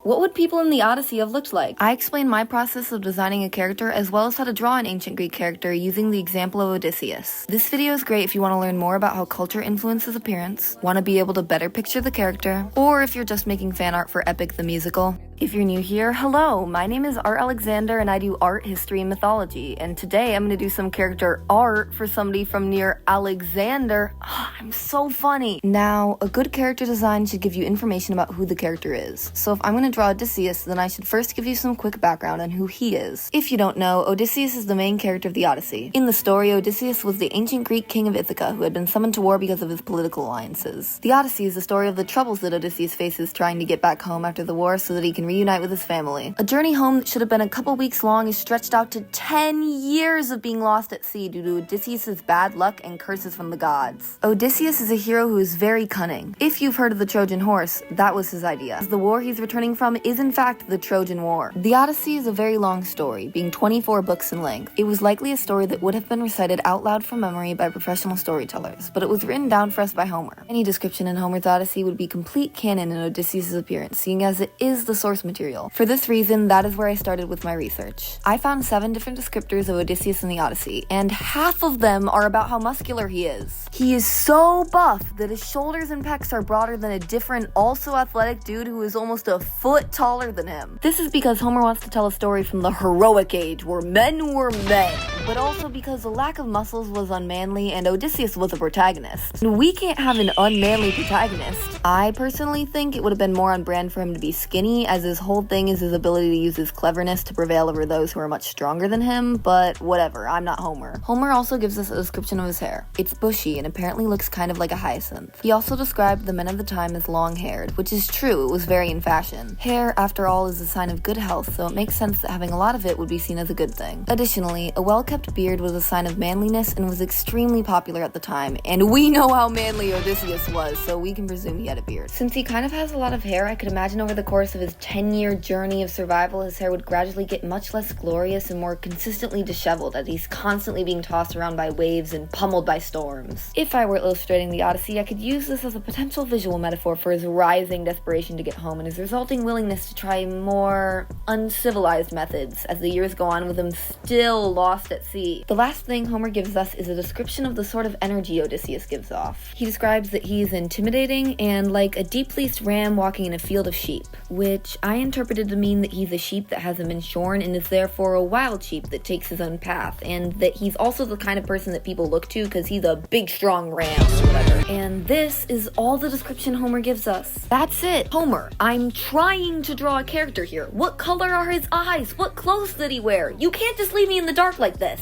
What would people in the Odyssey have looked like? I explain my process of designing a character as well as how to draw an ancient Greek character using the example of Odysseus. This video is great if you want to learn more about how culture influences appearance, want to be able to better picture the character, or if you're just making fan art for Epic the Musical. If you're new here, hello, my name is Art Alexander and I do art, history, and mythology, and today I'm going to do some character art for somebody from near Alexander. I'm so funny. Now, a good character design should give you information about who the character is. So if I'm going to draw Odysseus, then I should first give you some quick background on who he is. If you don't know, Odysseus is the main character of the Odyssey. In the story, Odysseus was the ancient Greek king of Ithaca who had been summoned to war because of his political alliances. The Odyssey is the story of the troubles that Odysseus faces trying to get back home after the war so that he can reunite with his family. A journey home that should have been a couple weeks long is stretched out to 10 years of being lost at sea due to Odysseus' bad luck and curses from the gods. Odysseus is a hero who is very cunning. If you've heard of the Trojan horse, that was his idea. The war he's returning from is in fact the Trojan War. The Odyssey is a very long story, being 24 books in length. It was likely a story that would have been recited out loud from memory by professional storytellers, but it was written down for us by Homer. Any description in Homer's Odyssey would be complete canon in Odysseus' appearance, seeing as it is the source material. For this reason, that is where I started with my research. I found 7 different descriptors of Odysseus in the Odyssey, and half of them are about how muscular he is. He is so buff that his shoulders and pecs are broader than a different, also athletic dude who is almost a foot taller than him. This is because Homer wants to tell a story from the heroic age where men were men, but also because the lack of muscles was unmanly and Odysseus was a protagonist. And we can't have an unmanly protagonist. I personally think it would have been more on brand for him to be skinny, as his whole thing is his ability to use his cleverness to prevail over those who are much stronger than him, but whatever, I'm not Homer. Homer also gives us a description of his hair. It's bushy and apparently looks kind of like a hyacinth. He also described the men of the time as long-haired, which is true, it was very in fashion. Hair, after all, is a sign of good health, so it makes sense that having a lot of it would be seen as a good thing. Additionally, a well-kept beard was a sign of manliness and was extremely popular at the time, and we know how manly Odysseus was, so we can presume he had a beard. Since he kind of has a lot of hair, I could imagine over the course of his 10-year journey of survival, his hair would gradually get much less glorious and more consistently disheveled as he's constantly being tossed around by waves and pummeled by storms. If I were illustrating the Odyssey, I could use this as a potential visual metaphor for his rising desperation to get home and his resulting willingness to try more uncivilized methods as the years go on with him still lost at sea. The last thing Homer gives us is a description of the sort of energy Odysseus gives off. He describes that he's intimidating and like a deep-fleeced ram walking in a field of sheep, which I interpreted to mean that he's a sheep that hasn't been shorn and is therefore a wild sheep that takes his own path, and that he's also the kind of person that people look to because he's a big strong ram or whatever. And this is all the description Homer gives us. That's it. Homer, I'm trying to draw a character here. What color are his eyes? What clothes did he wear? You can't just leave me in the dark like this.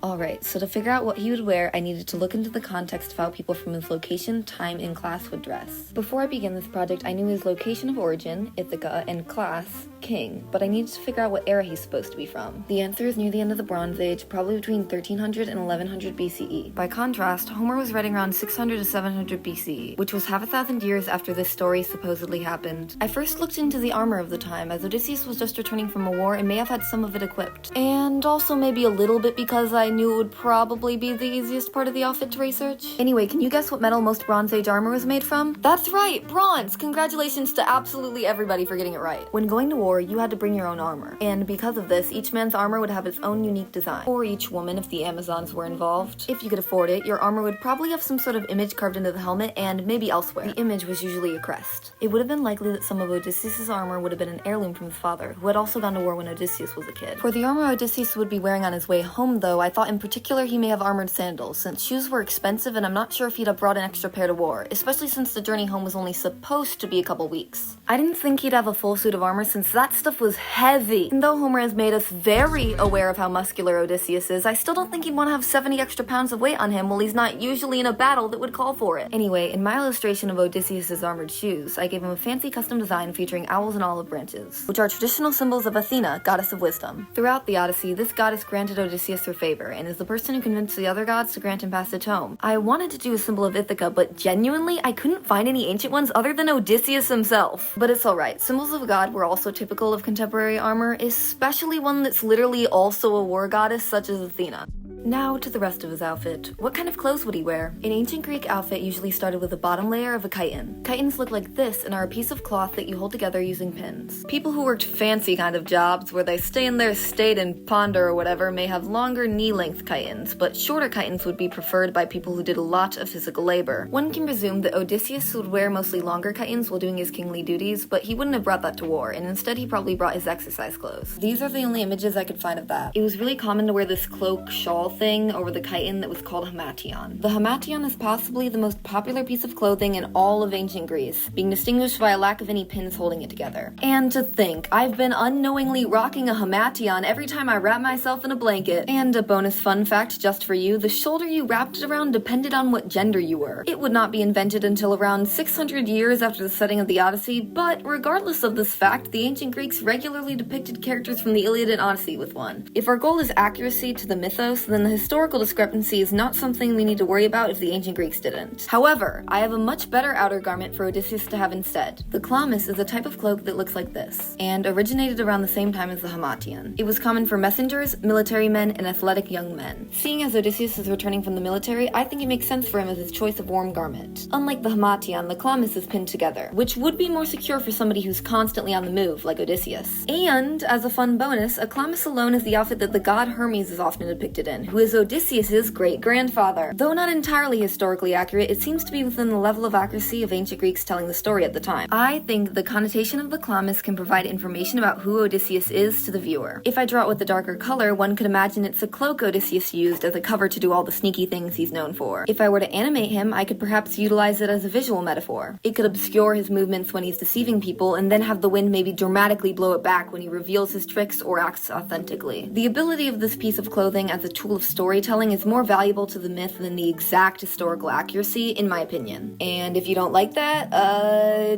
Alright, so to figure out what he would wear, I needed to look into the context of how people from his location, time, and class would dress. Before I began this project, I knew his location of origin, Ithaca, and class, king, but I needed to figure out what era he's supposed to be from. The answer is near the end of the Bronze Age, probably between 1300 and 1100 BCE. By contrast, Homer was writing around 600 to 700 BCE, which was half a thousand years after this story supposedly happened. I first looked into the armor of the time, as Odysseus was just returning from a war and may have had some of it equipped. And also maybe a little bit because I knew it would probably be the easiest part of the outfit to research. Anyway, can you guess what metal most Bronze Age armor was made from? That's right, bronze! Congratulations to absolutely everybody for getting it right. When going to war, you had to bring your own armor, and because of this, each man's armor would have its own unique design. Or each woman if the Amazons were involved. If you could afford it, your armor would probably have some sort of image carved into the helmet and maybe elsewhere. The image was usually a crest. It would have been likely that some of Odysseus' armor would have been an heirloom from his father, who had also gone to war when Odysseus was a kid. For the armor Odysseus would be wearing on his way home, though, I thought in particular he may have armored sandals, since shoes were expensive and I'm not sure if he'd have brought an extra pair to war, especially since the journey home was only supposed to be a couple weeks. I didn't think he'd have a full suit of armor since that stuff was heavy. And though Homer has made us very aware of how muscular Odysseus is, I still don't think he'd want to have 70 extra pounds of weight on him while he's not usually in a battle that would call for it. Anyway, in my illustration of Odysseus' armored shoes, I gave him a fancy custom design featuring owls and olive branches, which are traditional symbols of Athena, goddess of wisdom. Throughout the Odyssey, this goddess granted Odysseus her favor, and is the person who convinced the other gods to grant him passage home. I wanted to do a symbol of Ithaca, but genuinely, I couldn't find any ancient ones other than Odysseus himself. But it's alright, symbols of a god were also typical of contemporary armor, especially one that's literally also a war goddess such as Athena. Now to the rest of his outfit. What kind of clothes would he wear? An ancient Greek outfit usually started with a bottom layer of a chiton. Chitons look like this and are a piece of cloth that you hold together using pins. People who worked fancy kind of jobs, where they stay in their state and ponder or whatever, may have longer knee-length chitons, but shorter chitons would be preferred by people who did a lot of physical labor. One can presume that Odysseus would wear mostly longer chitons while doing his kingly duties, but he wouldn't have brought that to war, and instead he probably brought his exercise clothes. These are the only images I could find of that. It was really common to wear this cloak shawl thing over the chiton that was called hamateion. The hamateion is possibly the most popular piece of clothing in all of ancient Greece, being distinguished by a lack of any pins holding it together. And to think, I've been unknowingly rocking a hamateion every time I wrap myself in a blanket. And a bonus fun fact just for you, the shoulder you wrapped it around depended on what gender you were. It would not be invented until around 600 years after the setting of the Odyssey, but regardless of this fact, the ancient Greeks regularly depicted characters from the Iliad and Odyssey with one. If our goal is accuracy to the mythos, then the historical discrepancy is not something we need to worry about if the ancient Greeks didn't. However, I have a much better outer garment for Odysseus to have instead. The chlamys is a type of cloak that looks like this, and originated around the same time as the hamateion. It was common for messengers, military men, and athletic young men. Seeing as Odysseus is returning from the military, I think it makes sense for him as his choice of warm garment. Unlike the hamateion, the chlamys is pinned together, which would be more secure for somebody who's constantly on the move, like Odysseus. And, as a fun bonus, a chlamys alone is the outfit that the god Hermes is often depicted in, who is Odysseus' great-grandfather. Though not entirely historically accurate, it seems to be within the level of accuracy of ancient Greeks telling the story at the time. I think the connotation of the chlamys can provide information about who Odysseus is to the viewer. If I draw it with a darker color, one could imagine it's a cloak Odysseus used as a cover to do all the sneaky things he's known for. If I were to animate him, I could perhaps utilize it as a visual metaphor. It could obscure his movements when he's deceiving people, and then have the wind maybe dramatically blow it back when he reveals his tricks or acts authentically. The ability of this piece of clothing as a tool of storytelling is more valuable to the myth than the exact historical accuracy, in my opinion. And if you don't like that,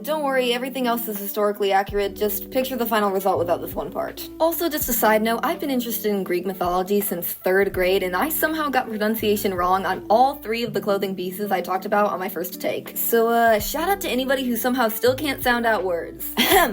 don't worry, everything else is historically accurate, just picture the final result without this one part. Also, just a side note, I've been interested in Greek mythology since 3rd grade, and I somehow got pronunciation wrong on all 3 of the clothing pieces I talked about on my first take. So, shout out to anybody who somehow still can't sound out words.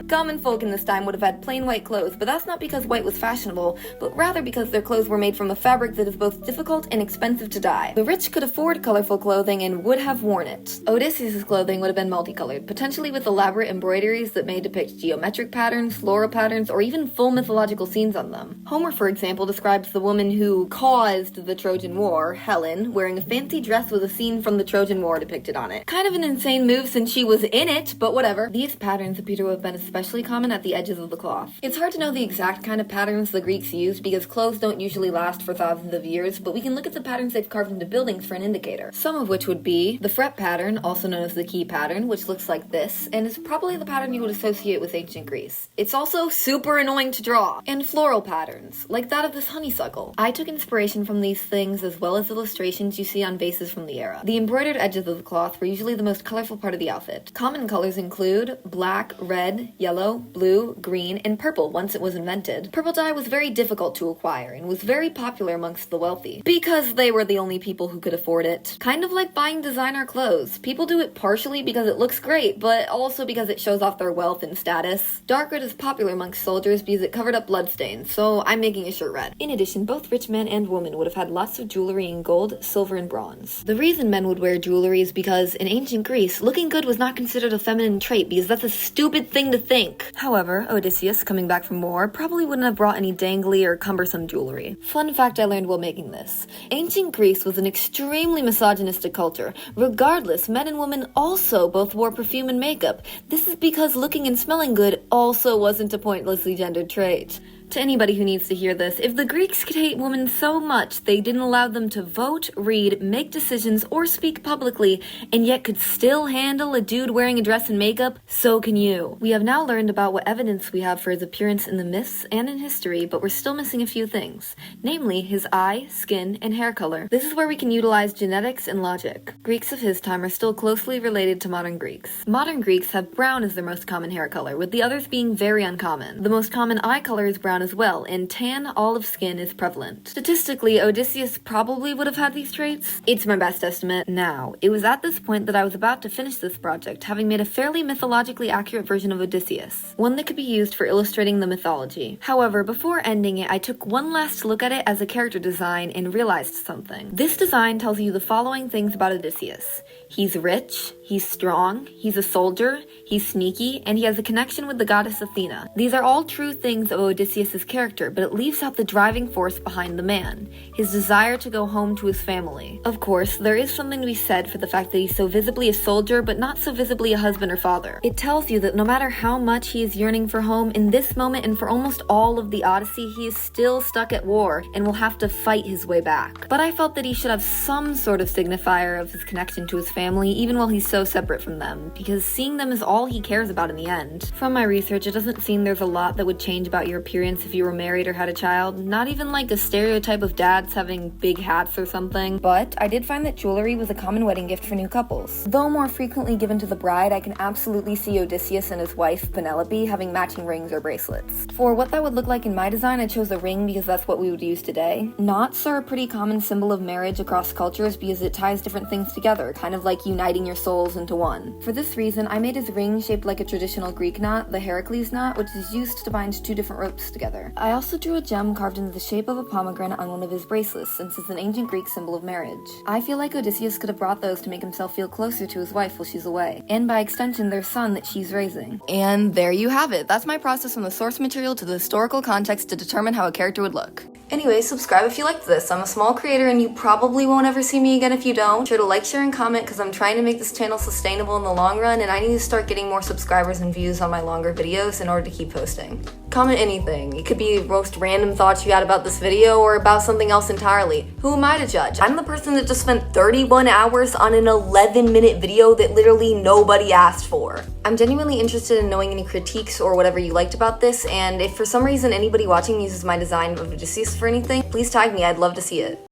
Common folk in this time would have had plain white clothes, but that's not because white was fashionable, but rather because their clothes were made from a fabric that is both difficult and expensive to dye. The rich could afford colorful clothing and would have worn it. Odysseus' clothing would have been multicolored, potentially with elaborate embroideries that may depict geometric patterns, floral patterns, or even full mythological scenes on them. Homer, for example, describes the woman who caused the Trojan War, Helen, wearing a fancy dress with a scene from the Trojan War depicted on it. Kind of an insane move since she was in it, but whatever. These patterns appear to have been especially common at the edges of the cloth. It's hard to know the exact kind of patterns the Greeks used because clothes don't usually last for thousands of years, but we can look at the patterns they've carved into buildings for an indicator. Some of which would be the fret pattern, also known as the key pattern, which looks like this, and is probably the pattern you would associate with ancient Greece. It's also super annoying to draw. And floral patterns, like that of this honeysuckle. I took inspiration from these things as well as illustrations you see on vases from the era. The embroidered edges of the cloth were usually the most colorful part of the outfit. Common colors include black, red, yellow, blue, green, and purple once it was invented. Purple dye was very difficult to acquire and was very popular amongst the wealthy, because they were the only people who could afford it. Kind of like buying designer clothes. People do it partially because it looks great, but also because it shows off their wealth and status. Dark red is popular amongst soldiers because it covered up bloodstains, so I'm making a shirt red. In addition, both rich men and women would have had lots of jewelry in gold, silver, and bronze. The reason men would wear jewelry is because in ancient Greece, looking good was not considered a feminine trait because that's a stupid thing to think. However, Odysseus, coming back from war, probably wouldn't have brought any dangly or cumbersome jewelry. Fun fact I learned while making this. Ancient Greece was an extremely misogynistic culture. Regardless, men and women also both wore perfume and makeup. This is because looking and smelling good also wasn't a pointlessly gendered trait. To anybody who needs to hear this, if the Greeks could hate women so much they didn't allow them to vote, read, make decisions, or speak publicly, and yet could still handle a dude wearing a dress and makeup, so can you. We have now learned about what evidence we have for his appearance in the myths and in history, but we're still missing a few things. Namely, his eye, skin, and hair color. This is where we can utilize genetics and logic. Greeks of his time are still closely related to modern Greeks. Modern Greeks have brown as their most common hair color, with the others being very uncommon. The most common eye color is brown brown as well, and tan olive skin is prevalent. Statistically, Odysseus probably would have had these traits. It's my best estimate. Now, it was at this point that I was about to finish this project, having made a fairly mythologically accurate version of Odysseus, one that could be used for illustrating the mythology. However, before ending it, I took one last look at it as a character design and realized something. This design tells you the following things about Odysseus. He's rich, he's strong, he's a soldier, he's sneaky, and he has a connection with the goddess Athena. These are all true things of Odysseus' character, but it leaves out the driving force behind the man, his desire to go home to his family. Of course, there is something to be said for the fact that he's so visibly a soldier, but not so visibly a husband or father. It tells you that no matter how much he is yearning for home, in this moment and for almost all of the Odyssey, he is still stuck at war and will have to fight his way back. But I felt that he should have some sort of signifier of his connection to his family, even while he's so separate from them, because seeing them is all he cares about in the end. From my research, it doesn't seem there's a lot that would change about your appearance if you were married or had a child, not even like a stereotype of dads having big hats or something. But I did find that jewelry was a common wedding gift for new couples. Though more frequently given to the bride, I can absolutely see Odysseus and his wife, Penelope, having matching rings or bracelets. For what that would look like in my design, I chose a ring because that's what we would use today. Knots are a pretty common symbol of marriage across cultures because it ties different things together, kind of like uniting your souls into one. For this reason, I made his ring shaped like a traditional Greek knot, the Heracles knot, which is used to bind two different ropes together. I also drew a gem carved into the shape of a pomegranate on one of his bracelets, since it's an ancient Greek symbol of marriage. I feel like Odysseus could have brought those to make himself feel closer to his wife while she's away, and by extension their son that she's raising. And there you have it. That's my process from the source material to the historical context to determine how a character would look. Anyway, subscribe if you liked this. I'm a small creator and you probably won't ever see me again if you don't. Be sure to like, share, and comment because I'm trying to make this channel sustainable in the long run and I need to start getting more subscribers and views on my longer videos in order to keep posting. Comment anything. It could be the most random thoughts you had about this video or about something else entirely. Who am I to judge? I'm the person that just spent 31 hours on an 11-minute video that literally nobody asked for. I'm genuinely interested in knowing any critiques or whatever you liked about this, and if for some reason anybody watching uses my design of Odysseus for anything, please tag me. I'd love to see it.